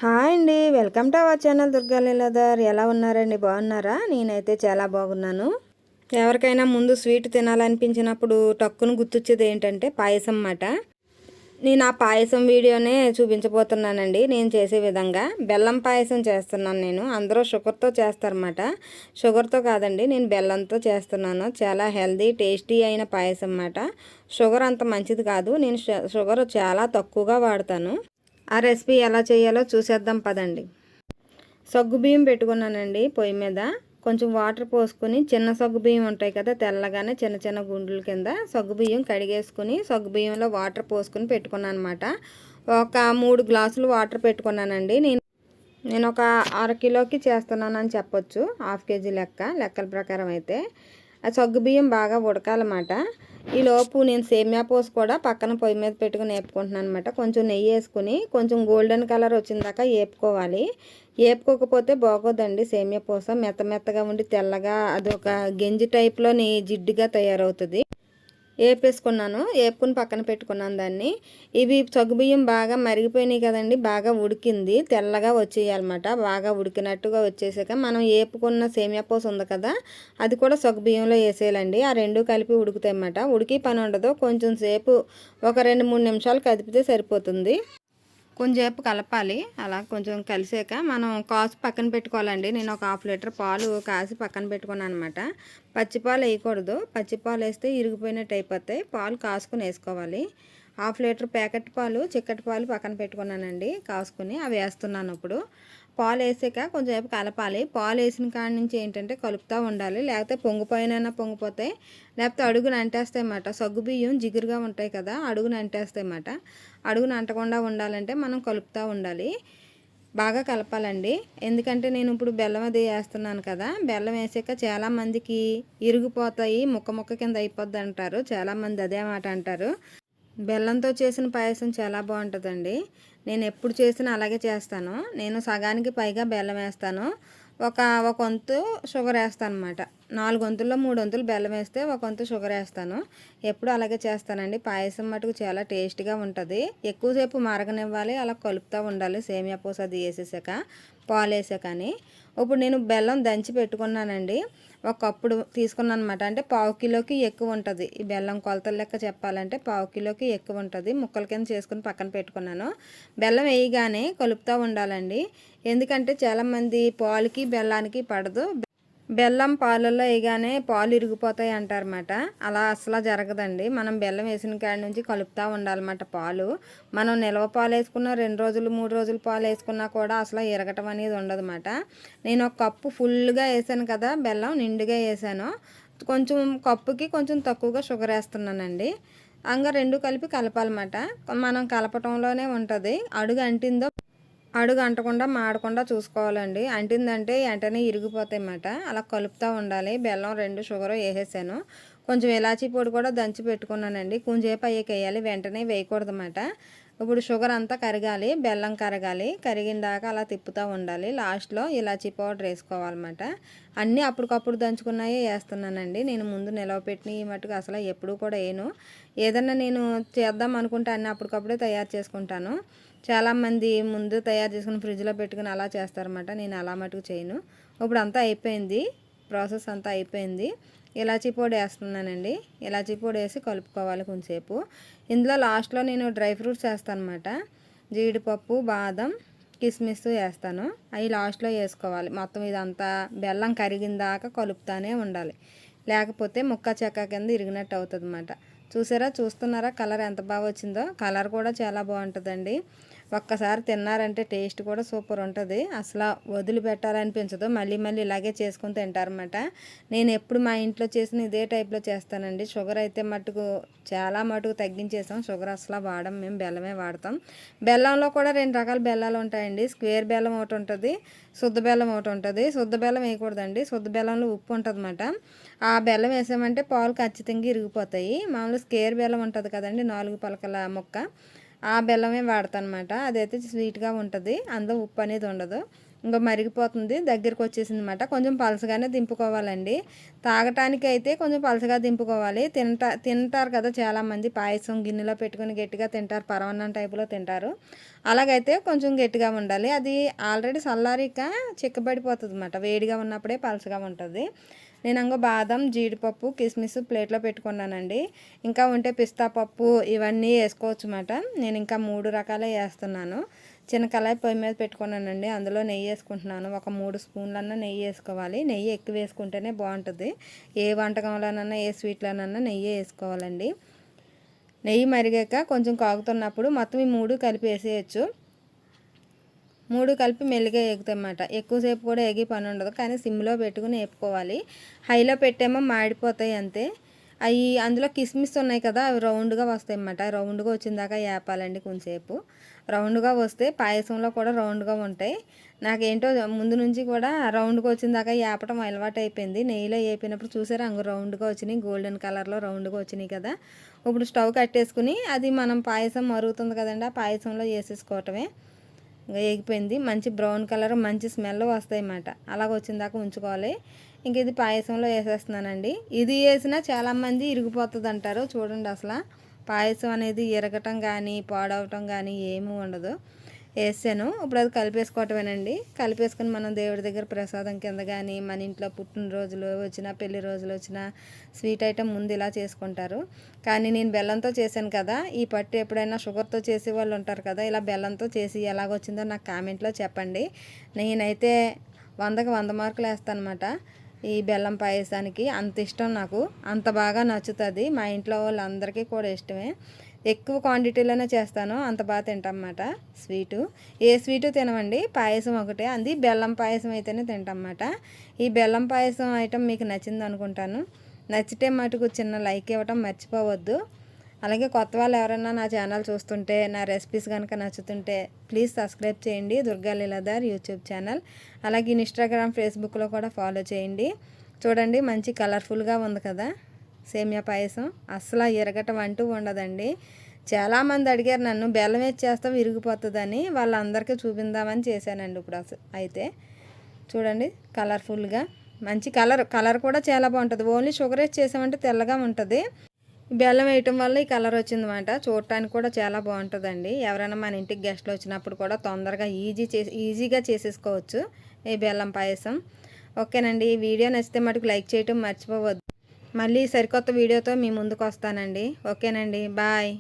Hi అండి, welcome to our channel Durga Leeladhar. ఎలా ఉన్నారండి? బాగున్నారా? నేనైతే చాలా బాగున్నాను. ఎవరికైనా ముందు స్వీట్ తినాలనిపించినప్పుడు టక్కును గుర్తొచ్చేది ఏంటంటే పాయసం అన్నమాట. నేను ఆ పాయసం వీడియోనే చూపించబోతున్నానండి. నేను చేసే విధంగా బెల్లం పాయసం చేస్తున్నాను. నేను అందరూ షుగర్తో చేస్తారన్నమాట. షుగర్తో కాదండి, నేను బెల్లంతో చేస్తున్నాను. చాలా హెల్దీ టేస్టీ అయిన పాయసం అన్నమాట. షుగర్ అంత మంచిది కాదు, నేను షుగర్ చాలా తక్కువగా వాడతాను. ఆ రెసిపీ ఎలా చేయాలో చూసేద్దాం పదండి. సగ్గుబియ్యం పెట్టుకున్నానండి పొయ్యి మీద. కొంచెం వాటర్ పోసుకొని, చిన్న సగ్గుబియ్యం ఉంటాయి కదా తెల్లగానే చిన్న చిన్న గుండ్ల కింద, సగ్గుబియ్యం కడిగేసుకుని సగ్గుబియ్యంలో వాటర్ పోసుకొని పెట్టుకున్నాను అనమాట. ఒక 3 గ్లాసులు వాటర్ పెట్టుకున్నానండి. నేను ఒక 1/2 కిలోకి చేస్తున్నానని చెప్పొచ్చు. 1/2 కేజీ లెక్కల ప్రకారం అయితే ఆ సగ్గుబియ్యం బాగా ఉడకాలన్నమాట. ఈలోపు నేను సేమియా పోసు కూడా పక్కన పొయ్యి మీద పెట్టుకుని వేపుకుంటున్నాను అనమాట. కొంచెం నెయ్యి వేసుకుని కొంచెం గోల్డెన్ కలర్ వచ్చిందాక వేపుకోవాలి. వేపుకోకపోతే బాగోదండి. సేమియా పూస మెత్తగా ఉండి తెల్లగా అది ఒక గెంజి టైప్లోని జిడ్డుగా తయారవుతుంది. వేపేసుకున్నాను, వేపుకుని పక్కన పెట్టుకున్నాను దాన్ని. ఇవి సగ్గుబియ్యం బాగా మరిగిపోయినాయి కదండి, బాగా ఉడికింది, తెల్లగా వచ్చేయాలన్నమాట. బాగా ఉడికినట్టుగా వచ్చేసాక మనం వేపుకున్న సేమియా పూస ఉంది కదా, అది కూడా సగ్గుబియ్యంలో వేసేయాలండి. ఆ రెండు కలిపి ఉడుకుతాయి అన్నమాట. ఉడికి పని ఉండదు, కొంచెం సేపు ఒక 2-3 నిమిషాలు కదిపితే సరిపోతుంది. కొంచెంసేపు కలపాలి. అలా కొంచెం కలిసాక మనం కాసు పక్కన పెట్టుకోవాలండి. నేను ఒక 1/2 లీటర్ పాలు కాసి పక్కన పెట్టుకున్నాను అనమాట. పచ్చిపాలు వేయకూడదు, పచ్చిపాలు వేస్తే ఇరిగిపోయినట్టు అయిపోతాయి. పాలు కాసుకుని వేసుకోవాలి. 1/2 లీటర్ ప్యాకెట్ పాలు, చిక్కటి పాలు పక్కన పెట్టుకున్నానండి కాసుకుని, అవి వేస్తున్నాను ఇప్పుడు. పాలు వేసాక కొంచెంసేపు కలపాలి. పాలు వేసిన కాడి నుంచి ఏంటంటే కలుపుతూ ఉండాలి, లేకపోతే పొంగిపోయినైనా పొంగిపోతాయి, లేకపోతే అడుగున అంటేస్తాయి అన్నమాట. సగ్గుబియ్యం జిగురుగా ఉంటాయి కదా, అడుగున అంటేస్తాయి అన్నమాట. అడుగున అంటకుండా ఉండాలంటే మనం కలుపుతూ ఉండాలి, బాగా కలపాలండి. ఎందుకంటే నేను ఇప్పుడు బెల్లం అది వేస్తున్నాను కదా, బెల్లం వేసాక చాలామందికి ఇరిగిపోతాయి, ముక్క కింద అయిపోద్ది అంటారు. చాలామంది అదే మాట అంటారు. బెల్లంతో చేసిన పాయసం చాలా బాగుంటుందండి. నేను ఎప్పుడు చేసినా అలాగే చేస్తాను. నేను సగానికి పైగా బెల్లం వేస్తాను, ఒక వంతు షుగర్ వేస్తాను అనమాట. 4 వంతుల్లో 3 వంతులు బెల్లం వేస్తే ఒక వంతు షుగర్ వేస్తాను. ఎప్పుడు అలాగే చేస్తానండి. పాయసం మటుకు చాలా టేస్ట్గా ఉంటుంది. ఎక్కువసేపు మరగనివ్వాలి, అలా కలుపుతూ ఉండాలి. సేమియా పూస అది వేసేసాక, పాలు వేసాకని. ఇప్పుడు నేను బెల్లం దంచి పెట్టుకున్నానండి. ఒక కప్పుడు తీసుకున్నాను అనమాట. అంటే 1/2 కిలోకి ఎక్కువ ఉంటుంది. ఈ బెల్లం కొలతల లెక్క చెప్పాలంటే 1/2 కిలోకి ఎక్కువ ఉంటుంది. ముక్కల కింద చేసుకుని పక్కన పెట్టుకున్నాను. బెల్లం వేయగానే కలుపుతూ ఉండాలండి. ఎందుకంటే చాలామంది పాలుకి బెల్లానికి పడదు. బెల్లం పాలల్లో వేయగానే పాలు ఇరిగిపోతాయి అంటారన్నమాట. అలా అసలు జరగదండి. మనం బెల్లం వేసిన కాడి నుంచి కలుపుతూ ఉండాలన్నమాట. పాలు మనం నిల్వ పాలు వేసుకున్న 2 రోజులు 3 రోజులు పాలు వేసుకున్నా కూడా అసలు ఇరగటం అనేది ఉండదన్నమాట. నేను ఒక కప్పు ఫుల్గా వేసాను కదా, బెల్లం నిండుగా వేసాను. కొంచెం కప్పుకి కొంచెం తక్కువగా షుగర్ వేస్తున్నానండి. అంగా రెండు కలిపి కలపాలన్నమాట. మనం కలపటంలోనే ఉంటుంది. అడుగు అంటకుండా మాడకుండా చూసుకోవాలండి. అంటిందంటే వెంటనే ఇరిగిపోతాయి అన్నమాట. అలా కలుపుతూ ఉండాలి. బెల్లం 2 షుగర్ వేసేసాను. కొంచెం ఇలాచీ పొడి కూడా దంచి పెట్టుకున్నానండి. కొంచెంసేపు అయ్యాక వేయాలి, వెంటనే వేయకూడదు అన్నమాట. ఇప్పుడు షుగర్ అంతా కరగాలి, బెల్లం కరగాలి. కరిగిన దాకా అలా తిప్పుతూ ఉండాలి. లాస్ట్లో ఇలాచీ పౌడర్ వేసుకోవాలన్నమాట. అన్నీ అప్పటికప్పుడు దంచుకున్నాయే వేస్తున్నానండి. నేను ముందు నిలవపెట్టిన మట్టుకు అసలు ఎప్పుడూ కూడా వేయను. ఏదన్నా నేను చేద్దాం అనుకుంటే అన్నీ అప్పటికప్పుడే తయారు చేసుకుంటాను. చాలామంది ముందు తయారు చేసుకుని ఫ్రిడ్జ్లో పెట్టుకుని అలా చేస్తారన్నమాట. నేను అలా మటుకు చేయను. ఇప్పుడు అంతా అయిపోయింది, ప్రాసెస్ అంతా అయిపోయింది. ఇలాచీ పొడి వేస్తున్నానండి. ఇలాచీ పొడి వేసి కలుపుకోవాలి కొంచెంసేపు. ఇందులో లాస్ట్లో నేను డ్రై ఫ్రూట్స్ వేస్తాను అన్నమాట. జీడిపప్పు, బాదం, కిస్మిస్ వేస్తాను. అవి లాస్ట్లో వేసుకోవాలి. మొత్తం ఇదంతా బెల్లం కరిగిన దాకా కలుపుతానే ఉండాలి, లేకపోతే ముక్క చెక్క కింద ఇరిగినట్టు అవుతుంది అన్నమాట. చూస్తున్నారా కలర్ ఎంత బాగా వచ్చిందో? కలర్ కూడా చాలా బాగుంటుందండి. ఒక్కసారి తిన్నారంటే టేస్ట్ కూడా సూపర్ ఉంటుంది. అసలు వదిలిపెట్టాలనిపించదు. మళ్ళీ ఇలాగే చేసుకుని తింటారన్నమాట. నేను ఎప్పుడు మా ఇంట్లో చేసిన ఇదే టైప్లో చేస్తానండి. షుగర్ అయితే చాలా మటుకు తగ్గించేసాం. షుగర్ అసలు వాడం, మేము బెల్లమే వాడతాం. బెల్లంలో కూడా 2 రకాల బెల్లాలు ఉంటాయండి. స్క్వేర్ బెల్లం ఒకటి ఉంటుంది, శుద్ధ బెల్లం ఒకటి ఉంటుంది. శుద్ధ బెల్లం వేయకూడదండి. శుద్ధ బెల్లంలో ఉప్పు ఉంటుంది అన్నమాట. ఆ బెల్లం వేసామంటే పాలు ఖచ్చితంగా ఇరిగిపోతాయి. మామూలు స్క్వేర్ బెల్లం ఉంటుంది కదండి, 4 పలకల ముక్క, ఆ బెల్లమే వాడతాను అనమాట. అదైతే స్వీట్గా ఉంటుంది, అందులో ఉప్పు అనేది ఉండదు. ఇంకా మరిగిపోతుంది, దగ్గరికి వచ్చేసింది అనమాట. కొంచెం పలసగానే దింపుకోవాలండి. తాగటానికి అయితే కొంచెం పలసగా దింపుకోవాలి. తింటారు కదా చాలామంది, పాయసం గిన్నెలో పెట్టుకుని గట్టిగా తింటారు, పరమాన్నం టైపులో తింటారు. అలాగైతే కొంచెం గట్టిగా ఉండాలి. అది ఆల్రెడీ చల్లారిక చిక్కబడిపోతుంది అనమాట. వేడిగా ఉన్నప్పుడే పలసగా ఉంటుంది. నేను అంగో బాదం, జీడిపప్పు, కిస్మిస్ ప్లేట్లో పెట్టుకున్నానండి. ఇంకా ఉంటే పిస్తా పప్పు ఇవన్నీ వేసుకోవచ్చు అన్నమాట. నేను ఇంకా 3 రకాలే వేస్తున్నాను. చిన్న కళాయి పొయ్యి మీద పెట్టుకున్నానండి. అందులో నెయ్యి వేసుకుంటున్నాను. ఒక 3 స్పూన్లన్నా నెయ్యి వేసుకోవాలి. నెయ్యి ఎక్కువ వేసుకుంటేనే బాగుంటుంది. ఏ వంటకంలోనన్నా ఏ స్వీట్లోనన్నా నెయ్యి వేసుకోవాలండి. నెయ్యి మరిగాక కొంచెం కాగుతున్నప్పుడు మొత్తం ఈ 3 కలిపి వేసేయచ్చు. 3 కలిపి మెల్లిగా ఎగుతాయన్నమాట. ఎక్కువసేపు కూడా ఎగి పని ఉండదు, కానీ సిమ్లో పెట్టుకుని వేపుకోవాలి. హైలో పెట్టేమో మాడిపోతాయి అంతే. అవి అందులో కిస్మిస్ ఉన్నాయి కదా, అవి రౌండ్గా వస్తాయి అన్నమాట. రౌండ్గా వచ్చిన దాకా వేపాలండి కొంచెంసేపు. రౌండ్గా వస్తే పాయసంలో కూడా రౌండ్గా ఉంటాయి. నాకేంటో ముందు నుంచి కూడా రౌండ్గా వచ్చిన దాకా వేపటం అలవాటు అయిపోయింది. నెయ్యిలో వేపినప్పుడు చూసారా, అంగు రౌండ్గా వచ్చినాయి, గోల్డెన్ కలర్లో రౌండ్గా వచ్చినాయి కదా. ఇప్పుడు స్టవ్ కట్టేసుకుని అది మనం పాయసం మరుగుతుంది కదండి, ఆ పాయసంలో వేసేసుకోవటమే. ఇంకా ఎగిపోయింది, మంచి బ్రౌన్ కలర్, మంచి స్మెల్ వస్తాయి అన్నమాట. అలాగ వచ్చిన దాకా ఉంచుకోవాలి. ఇంక ఇది పాయసంలో వేసేస్తున్నానండి. ఇది వేసినా చాలామంది ఇరిగిపోతుంది అంటారు. చూడండి, అసలు పాయసం అనేది ఇరగటం కానీ పాడవటం కానీ ఏమీ ఉండదు. వేసాను. ఇప్పుడు అది కలిపేసుకోవటమేనండి. కలిపేసుకొని మనం దేవుడి దగ్గర ప్రసాదం కింద కానీ, మన ఇంట్లో పుట్టినరోజులు వచ్చినా, పెళ్లి రోజులు వచ్చినా స్వీట్ ఐటెం ముందు ఇలా చేసుకుంటారు. కానీ నేను బెల్లంతో చేశాను కదా. ఈ పట్టు ఎప్పుడైనా షుగర్తో చేసే వాళ్ళు ఉంటారు కదా, ఇలా బెల్లంతో చేసి ఎలాగొచ్చిందో నాకు కామెంట్లో చెప్పండి. నేనైతే 100కి 100 మార్కులు వేస్తాను అనమాట. ఈ బెల్లం పాయసానికి అంత ఇష్టం నాకు, అంత బాగా నచ్చుతుంది. మా ఇంట్లో వాళ్ళందరికీ కూడా ఇష్టమే. ఎక్కువ క్వాంటిటీలోనే చేస్తాను, అంత బాగా తింటామన్నమాట. స్వీటు ఏ స్వీటు తినమండి, పాయసం ఒకటే, అది బెల్లం పాయసం అయితేనే తింటామన్నమాట. ఈ బెల్లం పాయసం ఐటెం మీకు నచ్చింది అనుకుంటాను. నచ్చితే మటుకు చిన్న లైక్ ఇవ్వటం మర్చిపోవద్దు. అలాగే కొత్త వాళ్ళు ఎవరైనా నా ఛానల్ చూస్తుంటే, నా రెసిపీస్ కనుక నచ్చుతుంటే ప్లీజ్ సబ్స్క్రైబ్ చేయండి, దుర్గా లీలాధర్ యూట్యూబ్ ఛానల్. అలాగే ఇన్స్టాగ్రామ్, ఫేస్బుక్లో కూడా ఫాలో చేయండి. చూడండి, మంచి కలర్ఫుల్గా ఉంది కదా సేమియా పాయసం. అస్సలు ఎరగటం అంటూ ఉండదండి. చాలామంది అడిగారు నన్ను, బెల్లం వేసి చేస్తాం విరిగిపోతుందని. వాళ్ళందరికీ చూపిందామని చేశానండి. ఇప్పుడు అయితే చూడండి, కలర్ఫుల్గా మంచి కలర్ కూడా చాలా బాగుంటుంది. ఓన్లీ షుగర్ వేసి చేసామంటే తెల్లగా ఉంటుంది. బెల్లం వేయటం వల్ల ఈ కలర్ వచ్చిందన్నమాట. చూడటానికి కూడా చాలా బాగుంటుందండి. ఎవరైనా మన ఇంటికి గెస్ట్లు వచ్చినప్పుడు కూడా తొందరగా ఈజీగా చేసేసుకోవచ్చు ఈ బెల్లం పాయసం. ఓకేనండి, ఈ వీడియో నచ్చితే మటుకు లైక్ చేయటం మర్చిపోవద్దు. మళ్ళీ సరికొత్త వీడియోతో మీ ముందుకు వస్తానండి. ఓకేనండి, బాయ్.